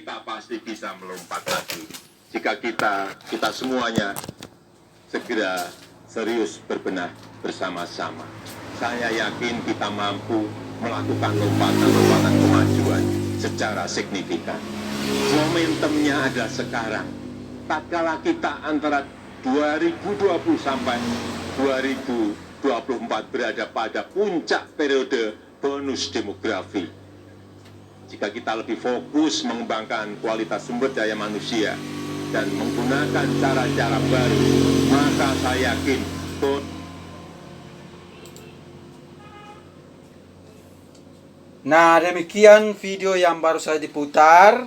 kita pasti bisa melompat lagi. Jika kita semuanya segera serius berbenah bersama-sama. Saya yakin kita mampu melakukan lompatan-lompatan kemajuan secara signifikan. Momentumnya ada sekarang. Tatkala kita antara 2020 sampai 2024 berada pada puncak periode bonus demografi. Jika kita lebih fokus mengembangkan kualitas sumber daya manusia dan menggunakan cara-cara baru, maka saya yakin Nah, demikian video yang baru saja diputar.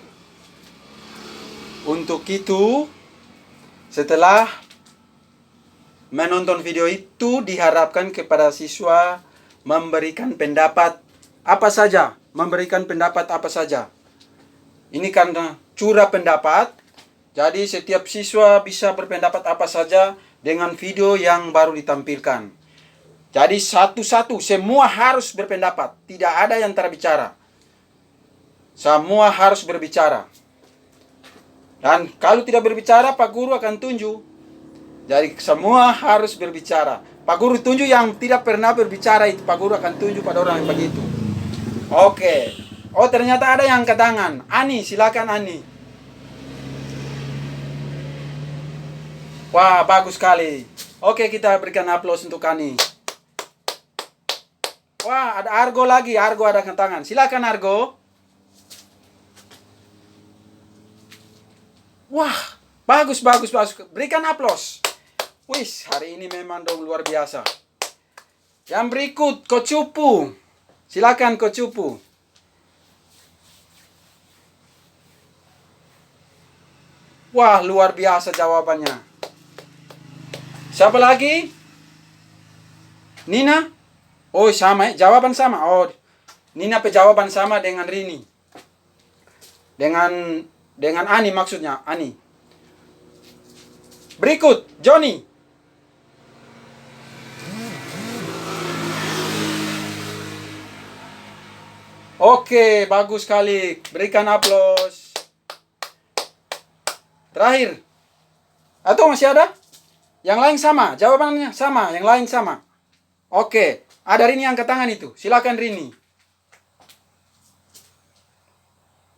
Untuk itu, setelah menonton video itu, diharapkan kepada siswa memberikan pendapat apa saja. Memberikan pendapat apa saja. Ini karena curah pendapat, jadi setiap siswa bisa berpendapat apa saja dengan video yang baru ditampilkan. Jadi satu-satu, semua harus berpendapat. Tidak ada yang terbicara. Semua harus berbicara. Dan kalau tidak berbicara, Pak Guru akan tunjuk. Jadi semua harus berbicara. Pak Guru tunjuk yang tidak pernah berbicara itu. Pak Guru akan tunjuk pada orang yang begitu. Oke. Oh, ternyata ada yang angkat tangan. Ani, silakan Ani. Wah, bagus sekali. Oke, kita berikan aplaus untuk Ani. Wah, ada Argo lagi. Argo ada angkat tangan. Silakan Argo. Wah, bagus. Berikan aplaus. Wis, hari ini memang dong luar biasa. Yang berikut, Coach Cupu. Silakan Coach Cupu. Wah, luar biasa jawabannya. Siapa lagi? Nina? Oh, sama, jawaban sama. Oh, Nina jawaban sama dengan Rini. Dengan Ani maksudnya, Ani. Berikut, Johnny. Oke, bagus sekali. Berikan aplaus. Terakhir. Atau masih ada? Yang lain sama, jawabannya sama, yang lain sama. Oke, ada Rini angkat tangan itu. Silakan Rini.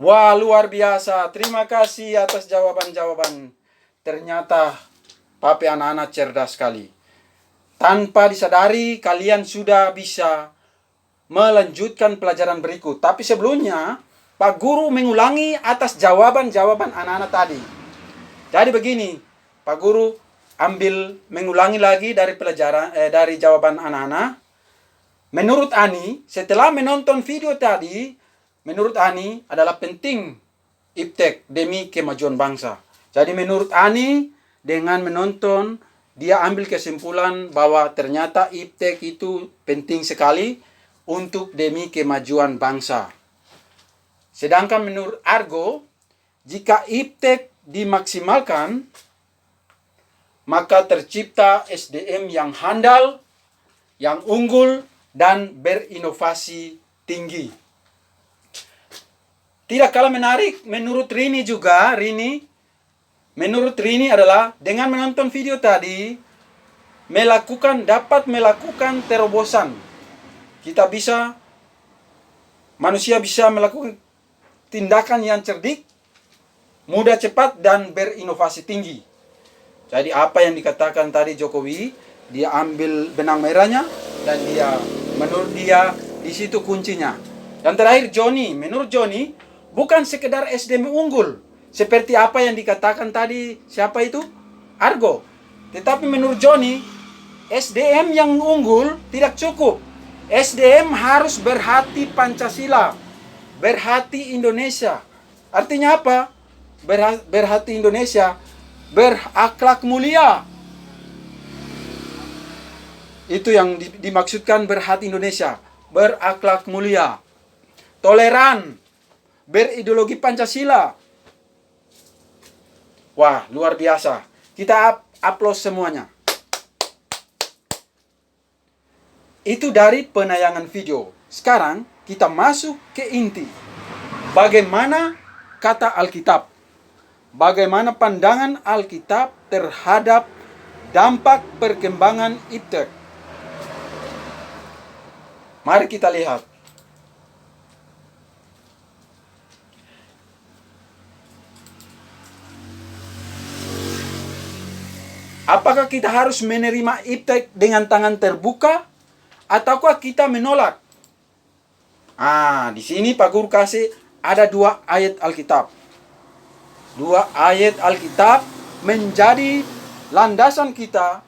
Wah, luar biasa. Terima kasih atas jawaban-jawaban. Ternyata Pape anak-anak cerdas sekali. Tanpa disadari, kalian sudah bisa melanjutkan pelajaran berikut. Tapi sebelumnya, Pak Guru mengulangi atas jawaban-jawaban anak-anak tadi. Jadi begini, Pak Guru mengulangi lagi dari pelajaran dari jawaban anak-anak. Menurut Ani, setelah menonton video tadi, menurut Ani adalah penting iptek demi kemajuan bangsa. Jadi menurut Ani, dengan menonton, dia ambil kesimpulan bahwa ternyata iptek itu penting sekali untuk demi kemajuan bangsa. Sedangkan menurut Argo, jika iptek dimaksimalkan, maka tercipta SDM yang handal, yang unggul, dan berinovasi tinggi. Tidak kalah menarik, menurut Rini juga, menurut Rini adalah dengan menonton video tadi, dapat melakukan terobosan. Manusia bisa melakukan tindakan yang cerdik, mudah, cepat, dan berinovasi tinggi. Jadi apa yang dikatakan tadi Jokowi, dia ambil benang merahnya dan menurut dia di situ kuncinya. Dan terakhir Johnny, menurut Johnny bukan sekedar SDM unggul seperti apa yang dikatakan tadi siapa itu? Argo. Tetapi menurut Johnny, SDM yang unggul tidak cukup. SDM harus berhati Pancasila, berhati Indonesia. Artinya apa? Berhati Indonesia, berakhlak mulia. Itu yang dimaksudkan berhati Indonesia, berakhlak mulia, toleran, berideologi Pancasila. Wah, luar biasa. Kita aplaus semuanya. Itu dari penayangan video. Sekarang kita masuk ke inti. Bagaimana kata Alkitab. Bagaimana pandangan Alkitab terhadap dampak perkembangan iptek. Mari kita lihat. Apakah kita harus menerima iptek dengan tangan terbuka ataukah kita menolak? Di sini Pak Guru kasih ada 2 ayat Alkitab. 2 ayat Alkitab menjadi landasan kita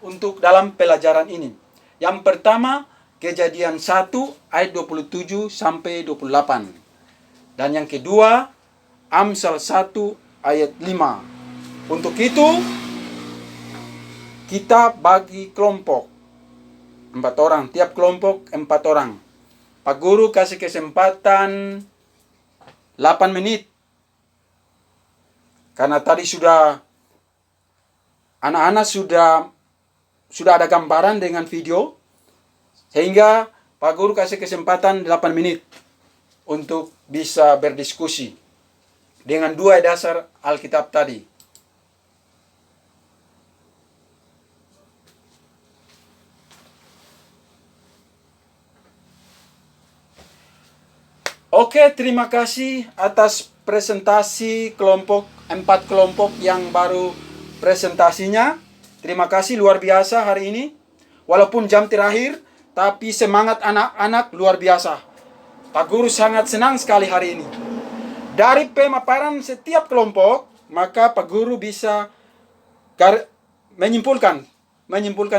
untuk dalam pelajaran ini. Yang pertama, Kejadian 1 ayat 27 sampai 28. Dan yang kedua, Amsal 1 ayat 5. Untuk itu, kita bagi kelompok 4 orang, tiap kelompok 4 orang. Pak Guru kasih kesempatan 8 menit. Karena tadi anak-anak sudah ada gambaran dengan video, sehingga Pak Guru kasih kesempatan 8 menit untuk bisa berdiskusi dengan 2 dasar Alkitab tadi. Oke, terima kasih atas presentasi 4 kelompok yang baru presentasinya. Terima kasih, luar biasa hari ini. Walaupun jam terakhir, tapi semangat anak-anak luar biasa. Pak Guru sangat senang sekali hari ini. Dari pemaparan setiap kelompok, maka Pak Guru bisa menyimpulkan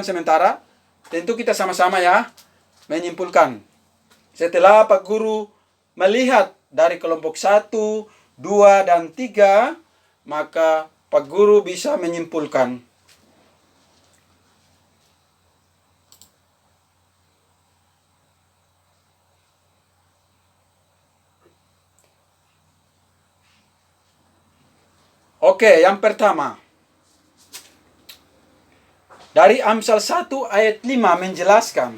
sementara. Tentu kita sama-sama ya, menyimpulkan. Setelah Pak Guru melihat dari kelompok 1, 2, dan 3, maka Pak Guru bisa menyimpulkan. Oke, yang pertama. Dari Amsal 1 ayat 5 menjelaskan,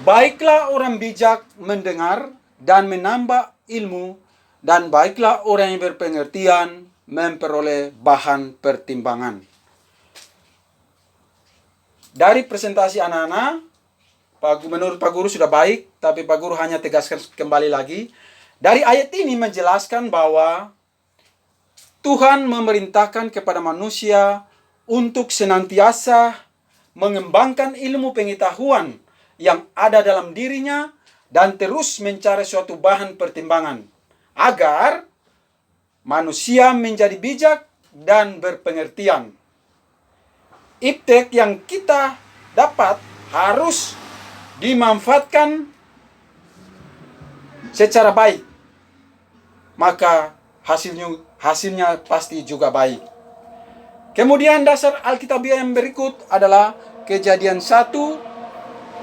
baiklah orang bijak mendengar dan menambah ilmu, dan baiklah orang yang berpengertian memperoleh bahan pertimbangan. Dari presentasi anak-anak, menurut Pak Guru sudah baik, tapi Pak Guru hanya tegaskan kembali lagi. Dari ayat ini menjelaskan bahwa Tuhan memerintahkan kepada manusia untuk senantiasa mengembangkan ilmu pengetahuan yang ada dalam dirinya dan terus mencari suatu bahan pertimbangan agar manusia menjadi bijak dan berpengertian. Iptek yang kita dapat harus dimanfaatkan secara baik, maka hasilnya pasti juga baik. Kemudian dasar Alkitabiah yang berikut adalah Kejadian 1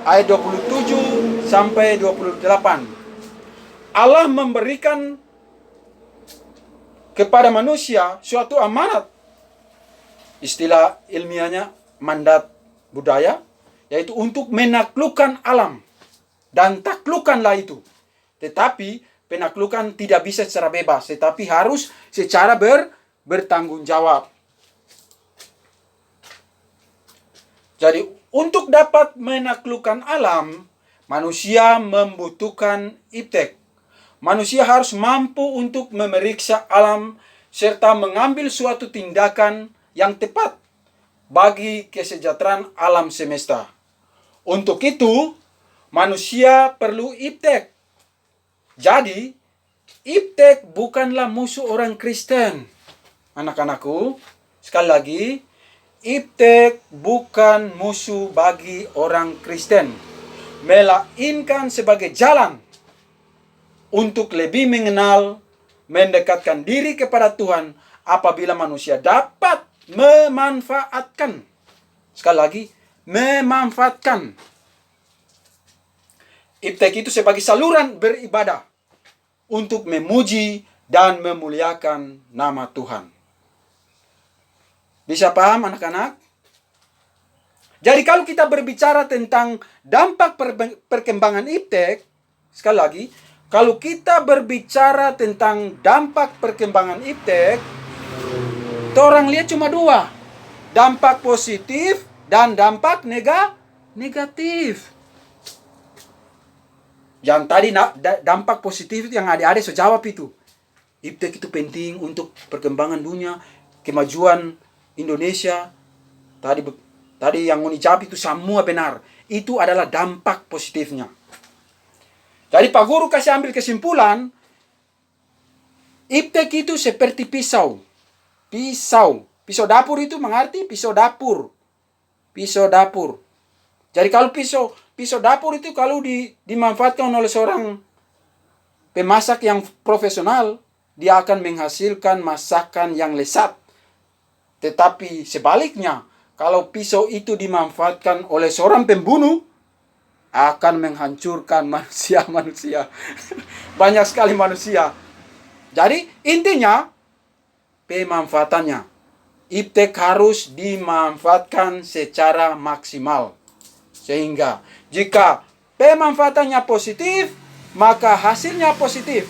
ayat 27 sampai 28. Allah memberikan kepada manusia suatu amanat. Istilah ilmiahnya mandat budaya, yaitu untuk menaklukkan alam. Dan taklukkanlah itu. Tetapi penaklukan tidak bisa secara bebas, tetapi harus secara bertanggung jawab. Jadi untuk dapat menaklukkan alam, manusia membutuhkan iptek. Manusia harus mampu untuk memeriksa alam serta mengambil suatu tindakan yang tepat bagi kesejahteraan alam semesta. Untuk itu, manusia perlu iptek. Jadi, iptek bukanlah musuh orang Kristen. Anak-anakku, sekali lagi, iptek bukan musuh bagi orang Kristen, melainkan sebagai jalan untuk lebih mengenal, mendekatkan diri kepada Tuhan apabila manusia dapat memanfaatkan. Sekali lagi, memanfaatkan. Iptek itu sebagai saluran beribadah untuk memuji dan memuliakan nama Tuhan. Bisa paham anak-anak? Jadi kalau kita berbicara tentang dampak perkembangan iptek, sekali lagi, kalau kita berbicara tentang dampak perkembangan iptek, orang lihat cuma dua. Dampak positif dan dampak negatif. Yang tadi dampak positif yang adik-adik so jawab itu. Iptek itu penting untuk perkembangan dunia, kemajuan Indonesia. Tadi yang Uni jawab itu semua benar. Itu adalah dampak positifnya. Jadi Pak Guru kasih ambil kesimpulan, iptek itu seperti pisau. Pisau dapur itu mengerti pisau dapur. Pisau dapur. Jadi kalau pisau dapur itu kalau dimanfaatkan oleh seorang pemasak yang profesional, dia akan menghasilkan masakan yang lezat. Tetapi sebaliknya, kalau pisau itu dimanfaatkan oleh seorang pembunuh, akan menghancurkan manusia. Banyak sekali manusia. Jadi intinya, pemanfaatannya. Iptek harus dimanfaatkan secara maksimal. Sehingga jika pemanfaatannya positif, maka hasilnya positif.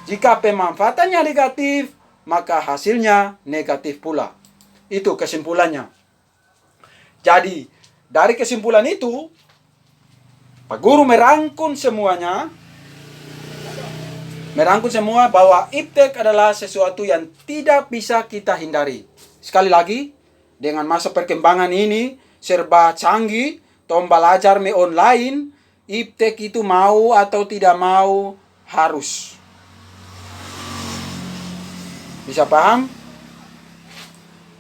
Jika pemanfaatannya negatif, maka hasilnya negatif pula. Itu kesimpulannya. Jadi, dari kesimpulan itu, Pak Guru merangkum semua bahwa iptek adalah sesuatu yang tidak bisa kita hindari. Sekali lagi, dengan masa perkembangan ini serba canggih, belajar online, iptek itu mau atau tidak mau harus. Bisa paham?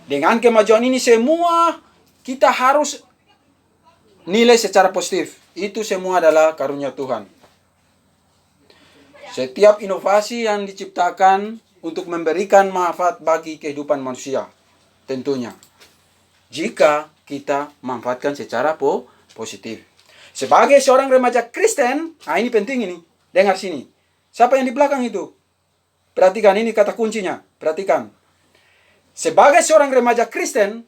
Dengan kemajuan ini semua kita harus nilai secara positif. Itu semua adalah karunia Tuhan. Setiap inovasi yang diciptakan untuk memberikan manfaat bagi kehidupan manusia. Tentunya. Jika kita manfaatkan secara positif. Sebagai seorang remaja Kristen, ini penting ini. Dengar sini. Siapa yang di belakang itu? Perhatikan ini kata kuncinya. Perhatikan. Sebagai seorang remaja Kristen,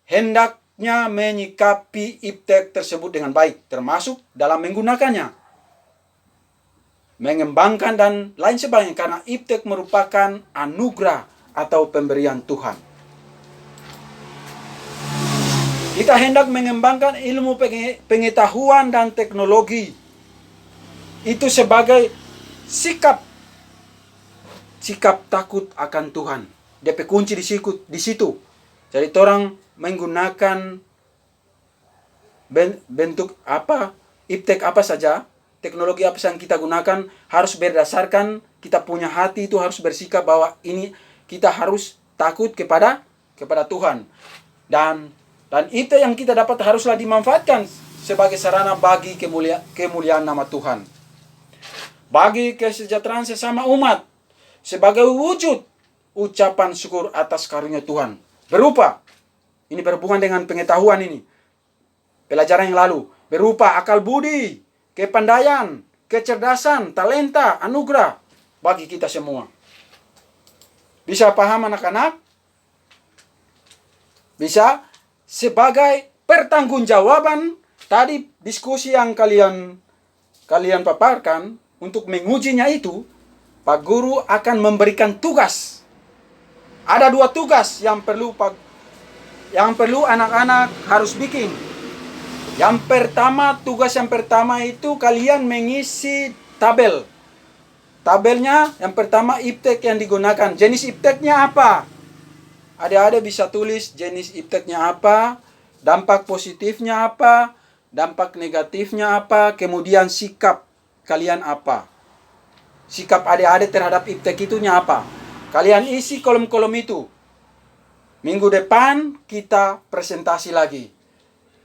hendaknya menyikapi iptek tersebut dengan baik, termasuk dalam menggunakannya, mengembangkan dan lain sebagainya, karena iptek merupakan anugerah atau pemberian Tuhan. Kita hendak mengembangkan ilmu pengetahuan dan teknologi. Itu sebagai sikap takut akan Tuhan. DP kunci di situ. Jadi orang menggunakan bentuk apa, iptek apa saja, teknologi apa yang kita gunakan harus berdasarkan kita punya hati itu harus bersikap bahwa ini kita harus takut kepada Tuhan. Dan itu yang kita dapat haruslah dimanfaatkan sebagai sarana bagi kemuliaan nama Tuhan. Bagi kesejahteraan sesama umat sebagai wujud ucapan syukur atas karunia Tuhan. Berupa, ini berhubungan dengan pengetahuan ini. Pelajaran yang lalu. Berupa akal budi, kepandaian, kecerdasan, talenta, anugerah bagi kita semua. Bisa paham anak-anak? Bisa? Sebagai pertanggungjawaban tadi diskusi yang kalian paparkan, untuk mengujinya itu, Pak Guru akan memberikan tugas. Ada 2 tugas yang perlu anak-anak harus bikin. Tugas yang pertama itu kalian mengisi tabel. Tabelnya yang pertama iptek yang digunakan. Jenis ipteknya apa? Adik-adik bisa tulis jenis ipteknya apa, dampak positifnya apa, dampak negatifnya apa, kemudian sikap kalian apa. Sikap adik-adik terhadap iptek itunya apa. Kalian isi kolom-kolom itu. Minggu depan kita presentasi lagi.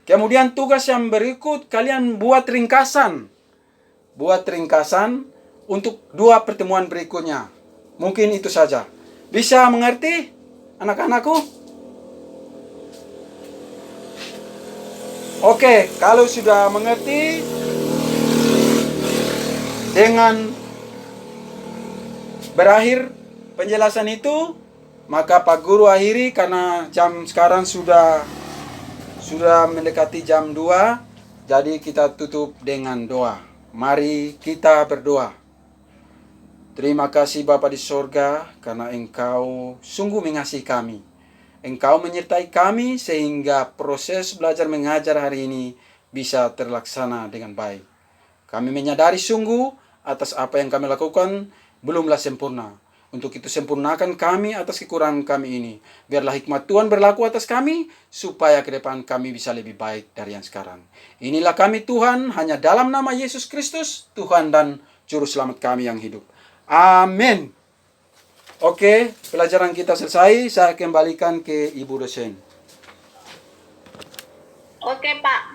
Kemudian tugas yang berikut kalian buat ringkasan. Buat ringkasan untuk 2 pertemuan berikutnya. Mungkin itu saja. Bisa mengerti anak-anakku? Oke, kalau sudah mengerti, dengan berakhir penjelasan itu, maka Pak Guru akhiri karena jam sekarang sudah mendekati jam 2. Jadi kita tutup dengan doa. Mari kita berdoa. Terima kasih Bapa di sorga, karena Engkau sungguh mengasihi kami. Engkau menyertai kami sehingga proses belajar mengajar hari ini bisa terlaksana dengan baik. Kami menyadari sungguh atas apa yang kami lakukan belumlah sempurna. Untuk itu sempurnakan kami atas kekurangan kami ini. Biarlah hikmat Tuhan berlaku atas kami, supaya ke depan kami bisa lebih baik dari yang sekarang. Inilah kami Tuhan, hanya dalam nama Yesus Kristus, Tuhan dan Juru Selamat kami yang hidup. Amin. Oke, pelajaran kita selesai. Saya kembalikan ke Ibu dosen. Oke, Pak.